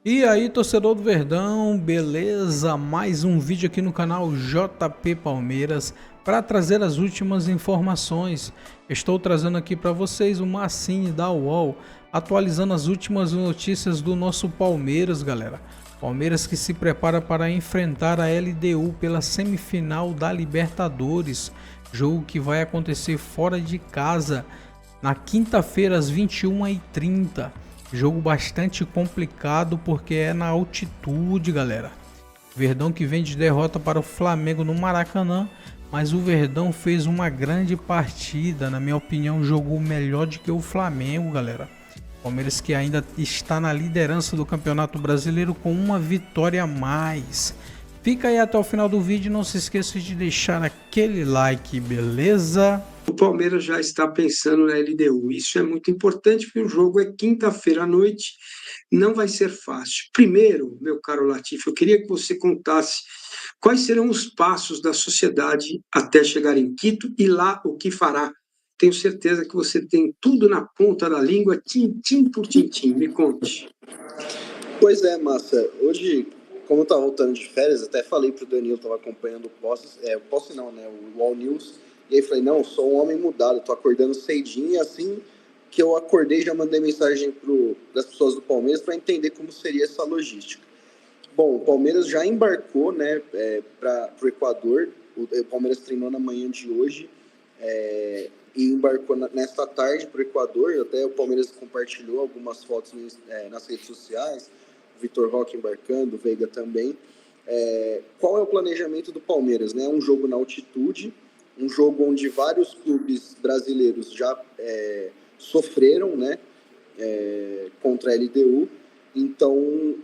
E aí, torcedor do Verdão, beleza? Mais um vídeo aqui no canal JP Palmeiras para trazer as últimas informações. Estou trazendo aqui para vocês o Massini da UOL, atualizando as últimas notícias do nosso Palmeiras, galera. Palmeiras que se prepara para enfrentar a LDU pela semifinal da Libertadores, jogo que vai acontecer fora de casa na quinta-feira às 21h30. Jogo bastante complicado porque é na altitude, galera. Verdão que vem de derrota para o Flamengo no Maracanã, mas o Verdão fez uma grande partida, na minha opinião, jogou melhor do que o Flamengo, galera. Palmeiras que ainda está na liderança do Campeonato Brasileiro com uma vitória a mais. Fica aí até o final do vídeo e não se esqueça de deixar aquele like, beleza? O Palmeiras já está pensando na LDU. Isso é muito importante porque o jogo é quinta-feira à noite, não vai ser fácil. Primeiro, meu caro Latif, eu queria que você contasse quais serão os passos da sociedade até chegar em Quito e lá o que fará. Tenho certeza que você tem tudo na ponta da língua, tintim por tintim. Me conte. Pois é, Massa. Hoje, como eu estava voltando de férias, até falei pro Danilo, estava acompanhando o Posse não, né? O All News. E aí falei, não, sou um homem mudado, tô acordando cedinho e assim que eu acordei já mandei mensagem das pessoas do Palmeiras para entender como seria essa logística. Bom, o Palmeiras já embarcou, né, para o Equador. O Palmeiras treinou na manhã de hoje e embarcou nesta tarde para o Equador. Até o Palmeiras compartilhou algumas fotos nas redes sociais. O Vitor Roque embarcando, o Veiga também. Qual é o planejamento do Palmeiras? Né? É um jogo na altitude, um jogo onde vários clubes brasileiros já sofreram, né, contra a LDU. Então,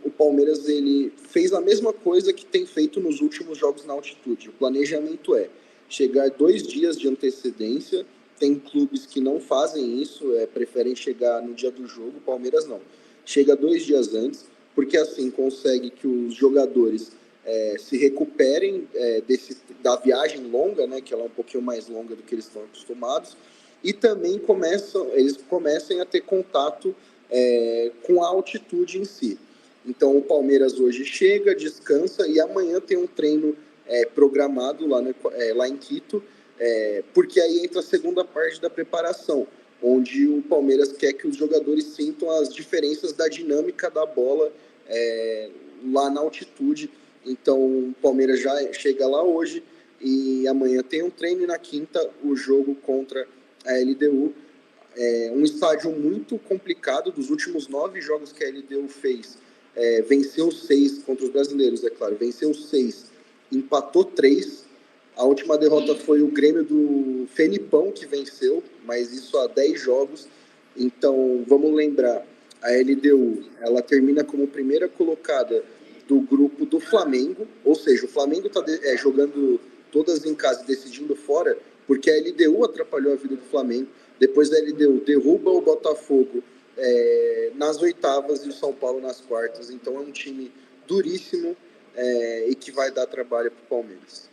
o Palmeiras ele fez a mesma coisa que tem feito nos últimos jogos na altitude. O planejamento é chegar 2 dias de antecedência. Tem clubes que não fazem isso, preferem chegar no dia do jogo. O Palmeiras não. Chega 2 dias antes, porque assim consegue que os jogadores se recuperem da viagem longa, né, que ela é um pouquinho mais longa do que eles estão acostumados, e também eles comecem a ter contato com a altitude em si. Então o Palmeiras hoje chega, descansa e amanhã tem um treino programado lá em Quito, porque aí entra a segunda parte da preparação, onde o Palmeiras quer que os jogadores sintam as diferenças da dinâmica da bola lá na altitude. Então o Palmeiras já chega lá hoje e amanhã tem um treino e na quinta o jogo contra a LDU. Um estádio muito complicado. Dos últimos 9 jogos que a LDU fez, venceu 6 contra os brasileiros, é claro, venceu 6, empatou 3. A última derrota foi o Grêmio do Felipão que venceu, mas isso há 10 jogos. Então vamos lembrar, a LDU ela termina como primeira colocada do grupo do Flamengo, ou seja, o Flamengo está jogando todas em casa e decidindo fora, porque a LDU atrapalhou a vida do Flamengo. Depois da LDU derruba o Botafogo nas oitavas e o São Paulo nas quartas. Então é um time duríssimo e que vai dar trabalho para o Palmeiras.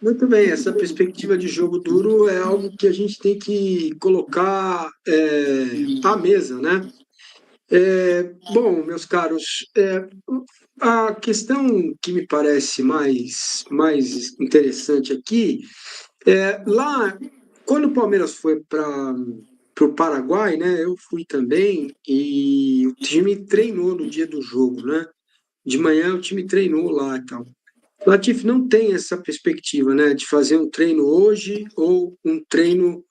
Muito bem, essa perspectiva de jogo duro é algo que a gente tem que colocar à mesa, né? Bom, meus caros, a questão que me parece mais interessante aqui lá, quando o Palmeiras foi para o Paraguai, né? Eu fui também e o time treinou no dia do jogo, né? De manhã o time treinou lá e tal. Latif não tem essa perspectiva, né? De fazer um treino hoje ou um treino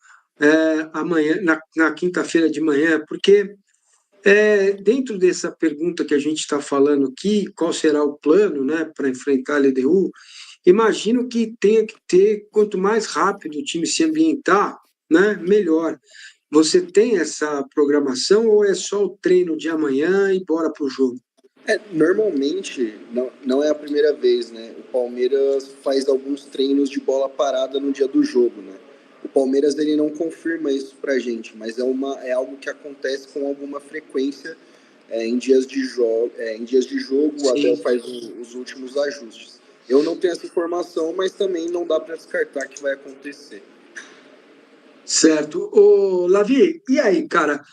amanhã, na quinta-feira de manhã, porque dentro dessa pergunta que a gente está falando aqui, qual será o plano, né, para enfrentar a LDU? Imagino que tenha que ter, quanto mais rápido o time se ambientar, né, melhor. Você tem essa programação ou é só o treino de amanhã e bora para o jogo? Normalmente, não é a primeira vez, né? O Palmeiras faz alguns treinos de bola parada no dia do jogo, né? O Palmeiras ele não confirma isso pra gente, mas é algo que acontece com alguma frequência em dias de jogo. O Abel Sim. faz os últimos ajustes. Eu não tenho essa informação, mas também não dá para descartar que vai acontecer. Certo. Ô, Lavi, e aí, cara,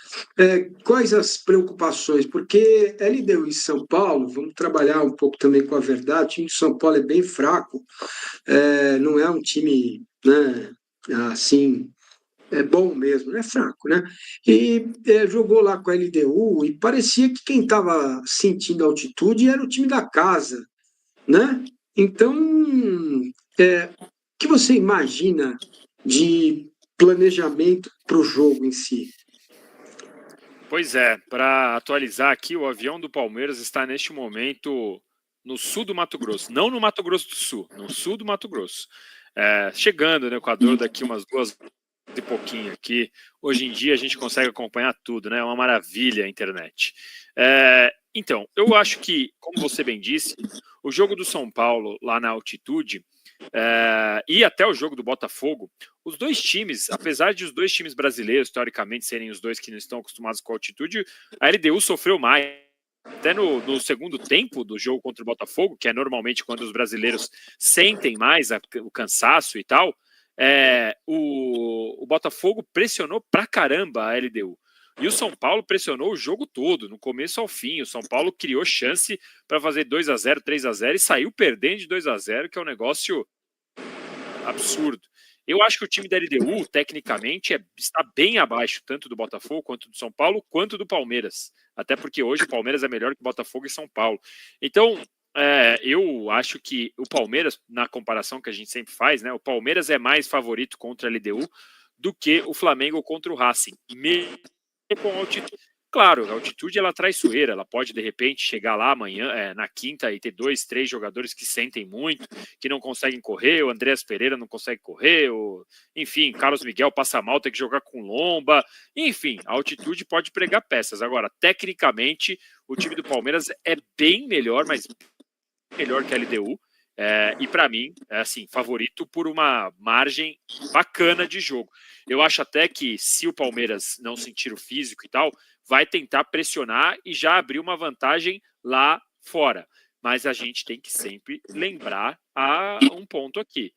quais as preocupações? Porque LDU e São Paulo, vamos trabalhar um pouco também com a verdade, o time de São Paulo é bem fraco, não é um time, né, assim, é bom mesmo, é fraco, né? E jogou lá com a LDU e parecia que quem estava sentindo a altitude era o time da casa, né? Então, o que você imagina de planejamento para o jogo em si? Pois é, para atualizar aqui, o avião do Palmeiras está neste momento no sul do Mato Grosso, não no Mato Grosso do Sul, no sul do Mato Grosso. Chegando no Equador daqui umas 2 e pouquinho aqui. Hoje em dia a gente consegue acompanhar tudo, né? É uma maravilha a internet. Então, eu acho que, como você bem disse, o jogo do São Paulo lá na altitude e até o jogo do Botafogo, os dois times, apesar de os dois times brasileiros, teoricamente, serem os dois que não estão acostumados com a altitude, a LDU sofreu mais. Até no segundo tempo do jogo contra o Botafogo, que é normalmente quando os brasileiros sentem mais o cansaço e tal, o Botafogo pressionou pra caramba a LDU. E o São Paulo pressionou o jogo todo, no começo ao fim. O São Paulo criou chance para fazer 2-0, 3-0 e saiu perdendo de 2-0, que é um negócio absurdo. Eu acho que o time da LDU, tecnicamente, está bem abaixo, tanto do Botafogo, quanto do São Paulo, quanto do Palmeiras. Até porque hoje o Palmeiras é melhor que o Botafogo e São Paulo. Então, eu acho que o Palmeiras, na comparação que a gente sempre faz, né, o Palmeiras é mais favorito contra a LDU do que o Flamengo contra o Racing. Mesmo com altitude. Claro, a altitude ela é traiçoeira, ela pode de repente chegar lá amanhã, na quinta, e ter 2, 3 jogadores que sentem muito, que não conseguem correr, o Andreas Pereira não consegue correr, enfim, Carlos Miguel passa mal, tem que jogar com lomba, enfim, a altitude pode pregar peças. Agora, tecnicamente, o time do Palmeiras é bem melhor, mas melhor que a LDU, e para mim, assim, favorito por uma margem bacana de jogo. Eu acho até que se o Palmeiras não sentir o físico e tal, vai tentar pressionar e já abrir uma vantagem lá fora. Mas a gente tem que sempre lembrar um ponto aqui.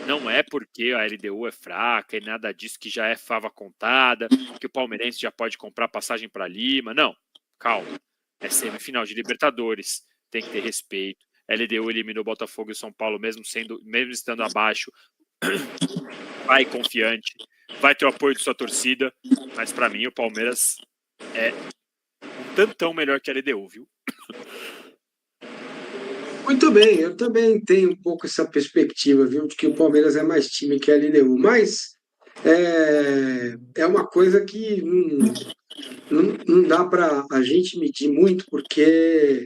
Não é porque a LDU é fraca e nada disso que já é fava contada, que o palmeirense já pode comprar passagem para Lima. Não, calma. É semifinal de Libertadores, tem que ter respeito. A LDU eliminou o Botafogo e o São Paulo, mesmo estando abaixo. Vai confiante, vai ter o apoio de sua torcida, mas para mim o Palmeiras é um tantão melhor que a LDU, viu? Muito bem, eu também tenho um pouco essa perspectiva, viu, de que o Palmeiras é mais time que a LDU, mas é uma coisa que não dá para a gente medir muito, porque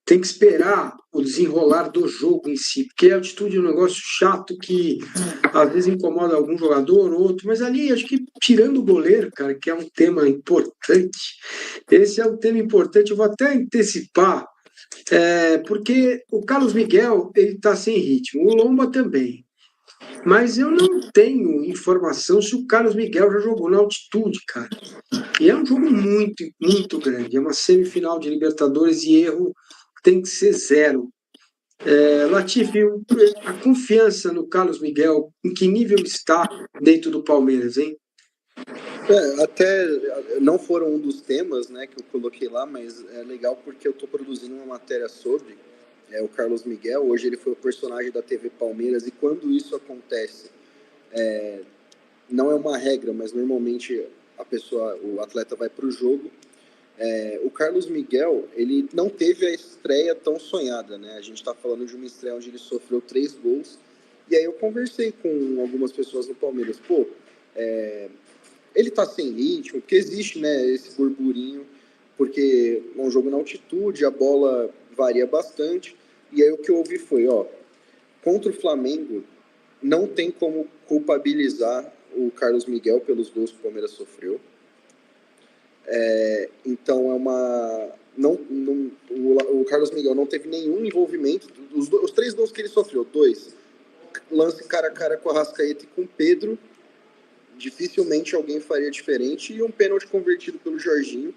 tem que esperar o desenrolar do jogo em si, porque a altitude é um negócio chato que às vezes incomoda algum jogador, outro, mas ali acho que tirando o goleiro, cara, que é um tema importante, esse é um tema importante, eu vou até antecipar, porque o Carlos Miguel ele está sem ritmo, o Lomba também. Mas eu não tenho informação se o Carlos Miguel já jogou na altitude, cara. E é um jogo muito, muito grande. É uma semifinal de Libertadores e erro tem que ser zero. Latifi, a confiança no Carlos Miguel, em que nível está dentro do Palmeiras, hein? Até não foram um dos temas, né, que eu coloquei lá, mas é legal porque eu estou produzindo uma matéria sobre o Carlos Miguel. Hoje ele foi o personagem da TV Palmeiras, e quando isso acontece, não é uma regra, mas normalmente o atleta vai para o jogo. O Carlos Miguel, ele não teve a estreia tão sonhada, né? A gente está falando de uma estreia onde ele sofreu 3 gols, e aí eu conversei com algumas pessoas no Palmeiras, ele tá sem ritmo, porque existe, né, esse burburinho, porque é um jogo na altitude, a bola varia bastante, e aí o que eu ouvi foi, contra o Flamengo, não tem como culpabilizar o Carlos Miguel pelos gols que o Palmeiras sofreu. Então o Carlos Miguel não teve nenhum envolvimento. Os 3 gols que ele sofreu, 2 lance cara a cara com a Arrascaeta e com o Pedro, dificilmente alguém faria diferente, e um pênalti convertido pelo Jorginho.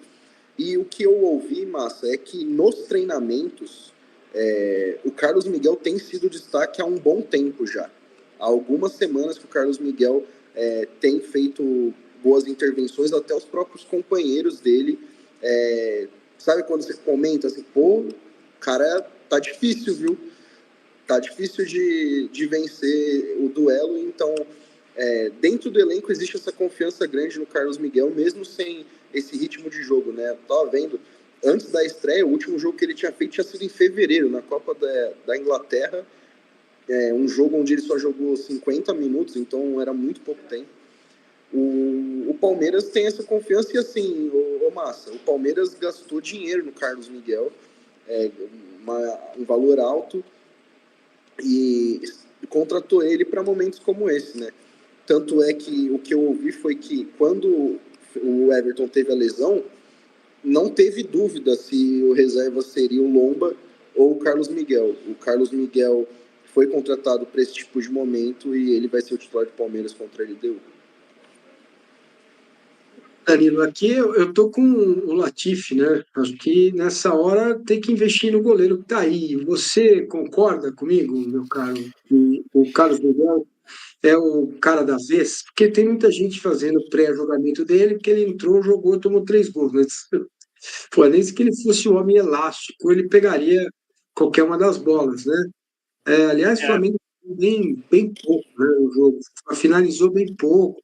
E o que eu ouvi, Massa, é que nos treinamentos o Carlos Miguel tem sido destaque há um bom tempo já. Há algumas semanas que o Carlos Miguel tem feito boas intervenções, até os próprios companheiros dele. Sabe quando você comenta assim, pô, cara, tá difícil, viu? Tá difícil de vencer o duelo, então dentro do elenco existe essa confiança grande no Carlos Miguel, mesmo sem esse ritmo de jogo, né? Eu tava vendo, antes da estreia, o último jogo que ele tinha feito tinha sido em fevereiro, na Copa da Inglaterra, um jogo onde ele só jogou 50 minutos, então era muito pouco tempo. O Palmeiras tem essa confiança e assim, Massa, o Palmeiras gastou dinheiro no Carlos Miguel, um valor alto, e contratou ele para momentos como esse, né? Tanto é que o que eu ouvi foi que quando o Everton teve a lesão, não teve dúvida se o reserva seria o Lomba ou o Carlos Miguel. O Carlos Miguel foi contratado para esse tipo de momento e ele vai ser o titular do Palmeiras contra a LDU. Danilo, aqui eu tô com o Latifi, né? Acho que nessa hora tem que investir no goleiro que tá aí. Você concorda comigo, meu caro, que o Carlos Miguel é o cara da vez? Porque tem muita gente fazendo pré-jogamento dele, porque ele entrou, jogou, tomou 3 gols. Mas, pô, nem se que ele fosse um homem elástico, ele pegaria qualquer uma das bolas, né? Aliás, o Flamengo bem pouco, né, o jogo. Finalizou bem pouco,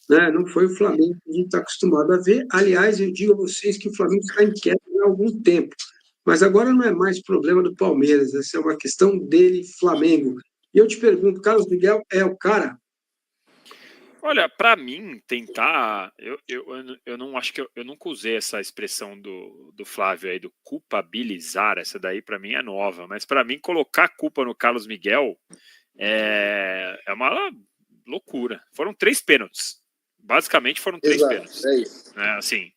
né? Não foi o Flamengo que a gente está acostumado a ver. Aliás, eu digo a vocês que o Flamengo está em queda há algum tempo. Mas agora não é mais problema do Palmeiras, essa é uma questão dele, Flamengo. E eu te pergunto, Carlos Miguel é o cara? Olha, para mim, tentar. Eu não acho que eu nunca usei essa expressão do Flávio aí, do culpabilizar. Essa daí, para mim, é nova. Mas para mim, colocar a culpa no Carlos Miguel é uma loucura. Foram 3 pênaltis. Basicamente, foram 3 pênaltis. É isso. Assim,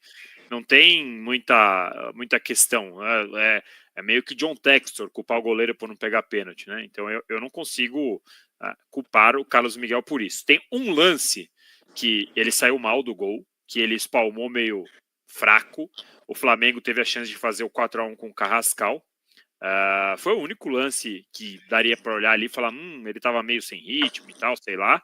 não tem muita questão. É meio que John Textor culpar o goleiro por não pegar pênalti, né? Então eu não consigo culpar o Carlos Miguel por isso. Tem um lance que ele saiu mal do gol, que ele espalmou meio fraco. O Flamengo teve a chance de fazer o 4-1 com o Carrascal. Foi o único lance que daria para olhar ali e falar, ele estava meio sem ritmo e tal, sei lá.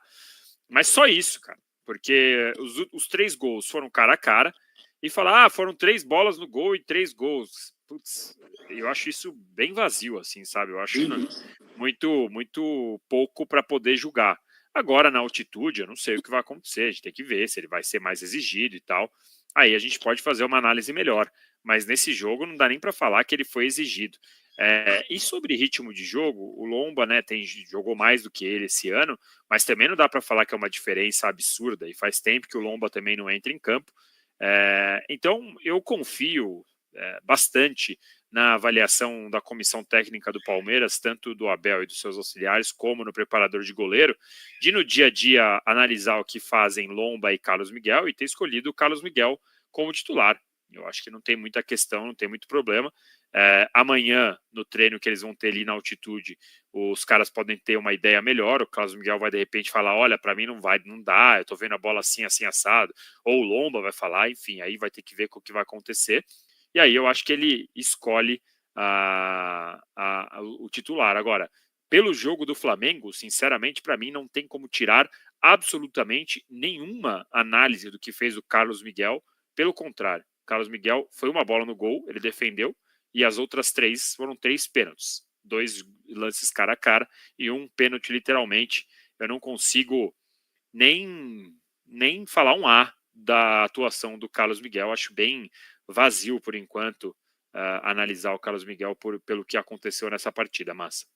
Mas só isso, cara. Porque os 3 gols foram cara a cara. E falar, foram 3 bolas no gol e 3 gols. Putz, eu acho isso bem vazio, assim, sabe? Eu acho muito pouco para poder julgar. Agora, na altitude, eu não sei o que vai acontecer. A gente tem que ver se ele vai ser mais exigido e tal. Aí a gente pode fazer uma análise melhor. Mas nesse jogo não dá nem para falar que ele foi exigido. E sobre ritmo de jogo, o Lomba, né, jogou mais do que ele esse ano, mas também não dá para falar que é uma diferença absurda. E faz tempo que o Lomba também não entra em campo. Então, eu confio bastante na avaliação da comissão técnica do Palmeiras, tanto do Abel e dos seus auxiliares, como no preparador de goleiro, de no dia a dia analisar o que fazem Lomba e Carlos Miguel e ter escolhido o Carlos Miguel como titular. Eu acho que não tem muita questão, não tem muito problema. Amanhã, no treino que eles vão ter ali na altitude, os caras podem ter uma ideia melhor. O Carlos Miguel vai de repente falar, olha, para mim não dá, eu tô vendo a bola assim, assim, assado. Ou o Lomba vai falar, enfim, aí vai ter que ver o que vai acontecer. E aí eu acho que ele escolhe o titular. Agora, pelo jogo do Flamengo, sinceramente, para mim não tem como tirar absolutamente nenhuma análise do que fez o Carlos Miguel. Pelo contrário, o Carlos Miguel foi uma bola no gol, ele defendeu, e as outras 3 foram 3 pênaltis. 2 lances cara a cara e um pênalti literalmente. Eu não consigo nem falar um A da atuação do Carlos Miguel. Acho bem vazio, por enquanto, analisar o Carlos Miguel pelo que aconteceu nessa partida, Massa.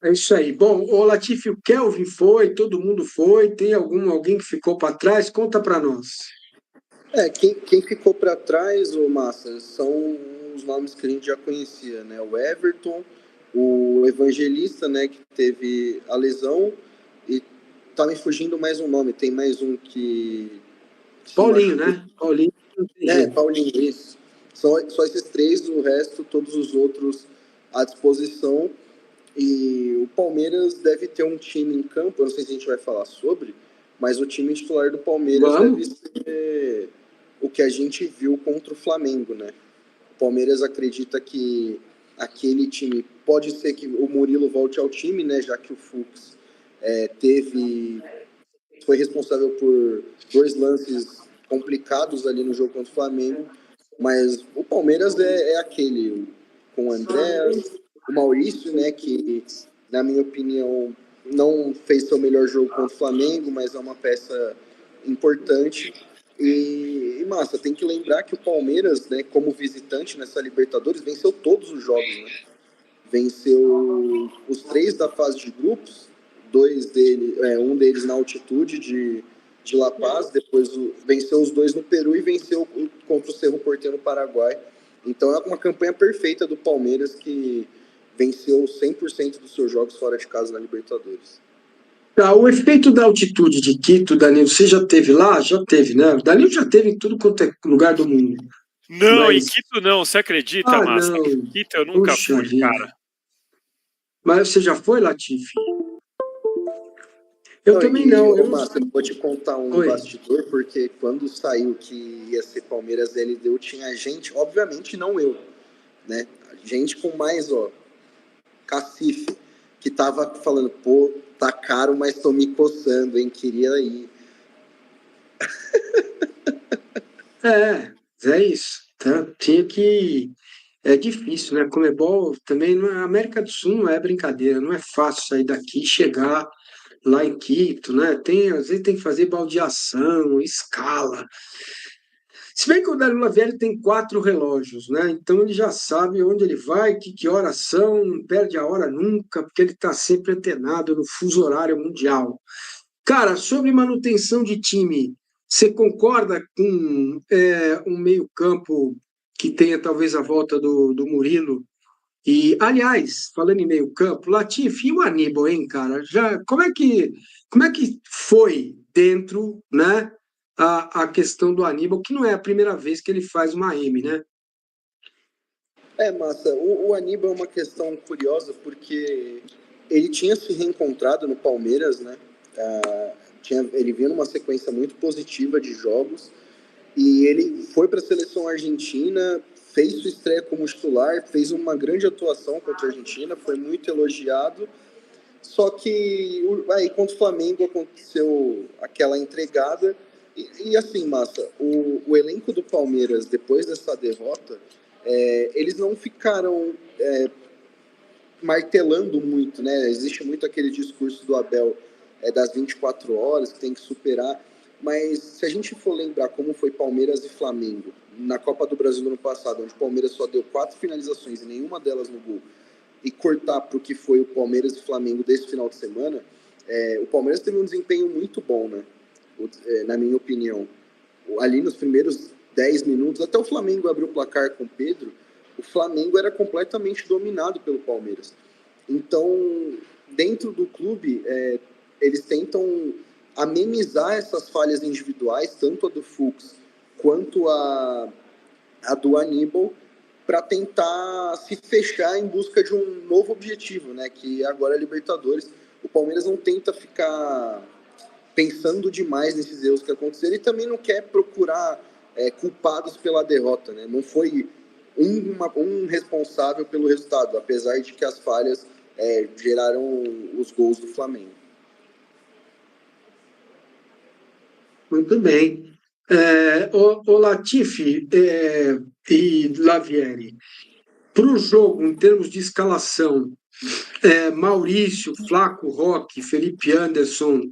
É isso aí. Bom, o Latifi, o Kelvin foi, todo mundo foi, tem alguém que ficou para trás? Conta para nós. Quem ficou para trás, Massa, são os nomes que a gente já conhecia, né? O Everton, o Evangelista, né, que teve a lesão, e tá me fugindo mais um nome, tem mais um que... Paulinho, né? Paulinho. Paulinho, isso. Só esses 3, o resto, todos os outros à disposição. E o Palmeiras deve ter um time em campo, eu não sei se a gente vai falar sobre, mas o time titular do Palmeiras deve ser o que a gente viu contra o Flamengo, né? O Palmeiras acredita que aquele time, pode ser que o Murilo volte ao time, né? Já que o Fux teve foi responsável por 2 lances complicados ali no jogo contra o Flamengo, mas o Palmeiras é aquele, com o Andrés, o Maurício, né, que, na minha opinião, não fez seu melhor jogo contra o Flamengo, mas é uma peça importante. E massa, tem que lembrar que o Palmeiras, né, como visitante nessa Libertadores, venceu todos os jogos, né? Venceu os 3 da fase de grupos, um deles na altitude de La Paz, depois venceu os 2 no Peru e venceu contra o Cerro Porteño no Paraguai. Então é uma campanha perfeita do Palmeiras, que venceu 100% dos seus jogos fora de casa na Libertadores. Tá, o efeito da altitude de Quito, Danilo, você já teve lá? Já teve, né? O Danilo já teve em tudo quanto é lugar do mundo. Não, em Mas... Quito não, você acredita, Massa? não. Quito eu nunca Puxa fui, vida. cara. Mas você já foi, Latifi? Eu também não. Eu Massa, eu vou te contar um bastidor, porque quando saiu que ia ser Palmeiras LDU, tinha gente, obviamente não eu, né? Gente com mais, cacife, que tava falando, pô, tá caro, mas tô me coçando, hein? Queria ir. É isso. Tá? Tinha que... É difícil, né? Comebol também, a América do Sul não é brincadeira, não é fácil sair daqui e chegar lá em Quito, né? Às vezes tem que fazer baldeação, escala. Se bem que o Danilo Lavieri tem 4 relógios, né? Então ele já sabe onde ele vai, que horas são, não perde a hora nunca, porque ele está sempre antenado no fuso horário mundial. Cara, sobre manutenção de time, você concorda com um meio-campo que tenha talvez a volta do Murilo? E, aliás, falando em meio-campo, Latifi e o Aníbal, hein, cara? Como é que foi dentro, né, a questão do Aníbal, que não é a primeira vez que ele faz uma M, né? Massa, o Aníbal é uma questão curiosa, porque ele tinha se reencontrado no Palmeiras, né? Ele vinha numa sequência muito positiva de jogos, e ele foi para a seleção argentina, fez sua estreia como titular, fez uma grande atuação contra a Argentina, foi muito elogiado. Só que aí contra o Flamengo aconteceu aquela entregada. E assim, Massa, o elenco do Palmeiras, depois dessa derrota, eles não ficaram martelando muito, né? Existe muito aquele discurso do Abel das 24 horas, que tem que superar. Mas se a gente for lembrar como foi Palmeiras e Flamengo na Copa do Brasil no ano passado, onde o Palmeiras só deu 4 finalizações e nenhuma delas no gol, e cortar para o que foi o Palmeiras e Flamengo desse final de semana, o Palmeiras teve um desempenho muito bom, né? Na minha opinião. Ali nos primeiros 10 minutos, até o Flamengo abriu o placar com o Pedro, o Flamengo era completamente dominado pelo Palmeiras. Então, dentro do clube, eles tentam amenizar essas falhas individuais, tanto a do Fux quanto a do Aníbal, para tentar se fechar em busca de um novo objetivo, né? Que agora é a Libertadores. O Palmeiras não tenta ficar pensando demais nesses erros que aconteceram e também não quer procurar culpados pela derrota, né? Não foi um responsável pelo resultado, apesar de que as falhas geraram os gols do Flamengo. Muito bem. O Latifi e Lavieri, para o jogo, em termos de escalação, Maurício, Flaco, Roque, Felipe Anderson,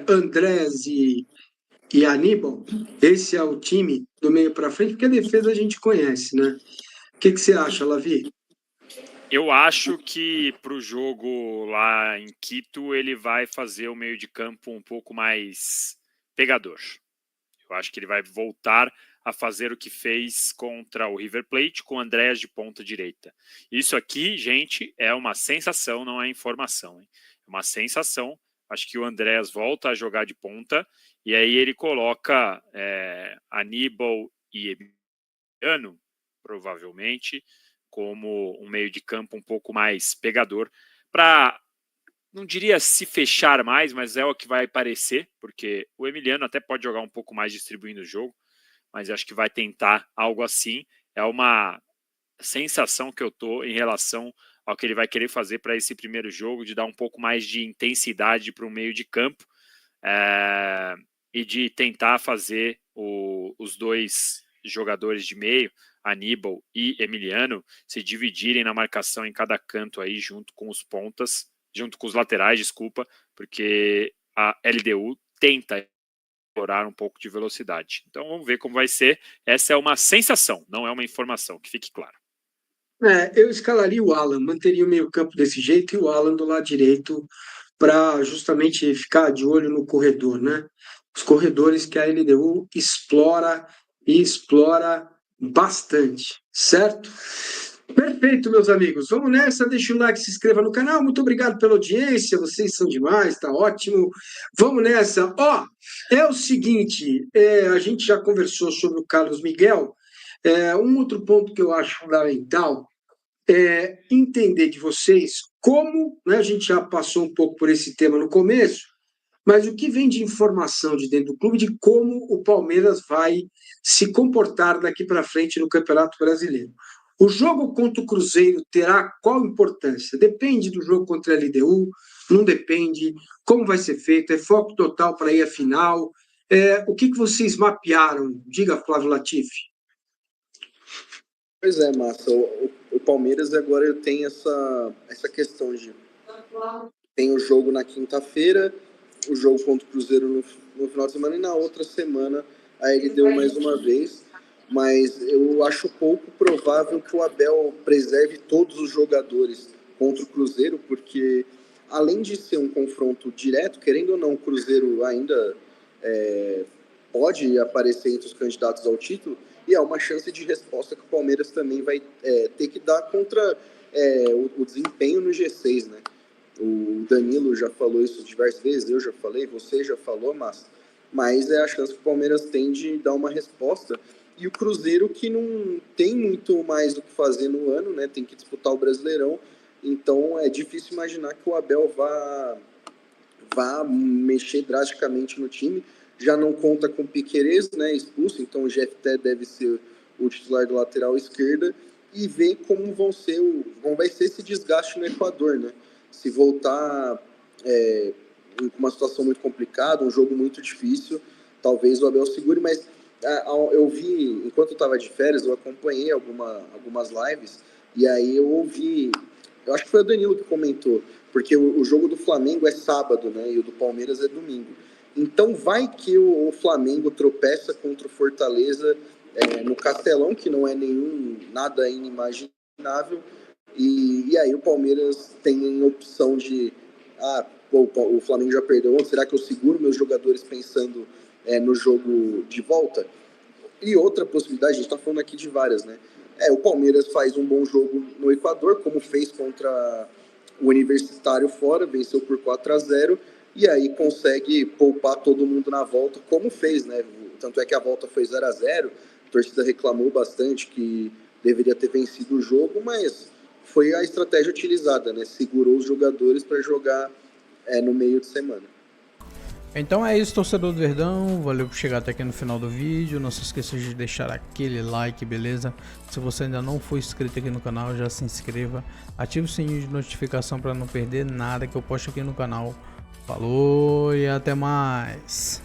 Andrés e Aníbal, esse é o time do meio para frente, porque a defesa a gente conhece, né? O que você acha, Lavi? Eu acho que para o jogo lá em Quito ele vai fazer o meio de campo um pouco mais pegador. Eu acho que ele vai voltar a fazer o que fez contra o River Plate com o Andrés de ponta direita. Isso aqui, gente, é uma sensação, não é informação. Hein? É uma sensação. Acho que o Andrés volta a jogar de ponta e aí ele coloca Aníbal e Emiliano, provavelmente, como um meio de campo um pouco mais pegador, para, não diria se fechar mais, mas é o que vai parecer, porque o Emiliano até pode jogar um pouco mais distribuindo o jogo, mas acho que vai tentar algo assim. É uma sensação que eu tô em relação ao que ele vai querer fazer para esse primeiro jogo, de dar um pouco mais de intensidade para o meio de campo. e de tentar fazer os dois jogadores de meio, Aníbal e Emiliano, se dividirem na marcação em cada canto aí, junto com os pontas, junto com os laterais, desculpa, porque a LDU tenta explorar um pouco de velocidade. Então vamos ver como vai ser. Essa é uma sensação, não é uma informação, que fique claro. Eu escalaria o Alan, manteria o meio-campo desse jeito e o Alan do lado direito para justamente ficar de olho no corredor, né? Os corredores que a LDU explora e explora bastante, certo? Perfeito, meus amigos. Vamos nessa, deixa o like, se inscreva no canal. Muito obrigado pela audiência, vocês são demais, tá ótimo. Vamos nessa. É o seguinte, a gente já conversou sobre o Carlos Miguel. Um outro ponto que eu acho fundamental é entender de vocês como, né, a gente já passou um pouco por esse tema no começo, mas o que vem de informação de dentro do clube de como o Palmeiras vai se comportar daqui para frente no Campeonato Brasileiro. O jogo contra o Cruzeiro terá qual importância? Depende do jogo contra a LDU, não depende, como vai ser feito, é foco total para ir à final. O que vocês mapearam? Diga, Flávio Latifi. Pois é, Massa, o Palmeiras agora tem essa questão de... Tem o jogo na quinta-feira, o jogo contra o Cruzeiro no final de semana, e na outra semana a LDU mais uma vez, mas eu acho pouco provável que o Abel preserve todos os jogadores contra o Cruzeiro, porque além de ser um confronto direto, querendo ou não, o Cruzeiro ainda pode aparecer entre os candidatos ao título, e é uma chance de resposta que o Palmeiras também vai ter que dar contra o desempenho no G6, né? O Danilo já falou isso diversas vezes, eu já falei, você já falou, mas é a chance que o Palmeiras tem de dar uma resposta. E o Cruzeiro, que não tem muito mais o que fazer no ano, né? Tem que disputar o Brasileirão, então é difícil imaginar que o Abel vá mexer drasticamente no time. Já não conta com o Piquerez, né, expulso, então o GFT deve ser o titular do lateral esquerda, e ver como vai ser esse desgaste no Equador, né? Se voltar com uma situação muito complicada, um jogo muito difícil, talvez o Abel segure, mas eu vi, enquanto eu estava de férias, eu acompanhei algumas lives, e aí eu ouvi, eu acho que foi o Danilo que comentou, porque o jogo do Flamengo é sábado, né, e o do Palmeiras é domingo. Então vai que o Flamengo tropeça contra o Fortaleza no Castelão, que não é nada inimaginável, e aí o Palmeiras tem a opção de o Flamengo já perdeu ontem, será que eu seguro meus jogadores pensando no jogo de volta? E outra possibilidade, a gente está falando aqui de várias, né? O Palmeiras faz um bom jogo no Equador, como fez contra o Universitário fora, venceu por 4-0, e aí consegue poupar todo mundo na volta, como fez, né? Tanto é que a volta foi 0-0, a torcida reclamou bastante que deveria ter vencido o jogo, mas foi a estratégia utilizada, né? Segurou os jogadores para jogar no meio de semana. Então é isso, torcedor do Verdão, valeu por chegar até aqui no final do vídeo, não se esqueça de deixar aquele like, beleza? Se você ainda não for inscrito aqui no canal, já se inscreva, ative o sininho de notificação para não perder nada que eu posto aqui no canal. Falou e até mais!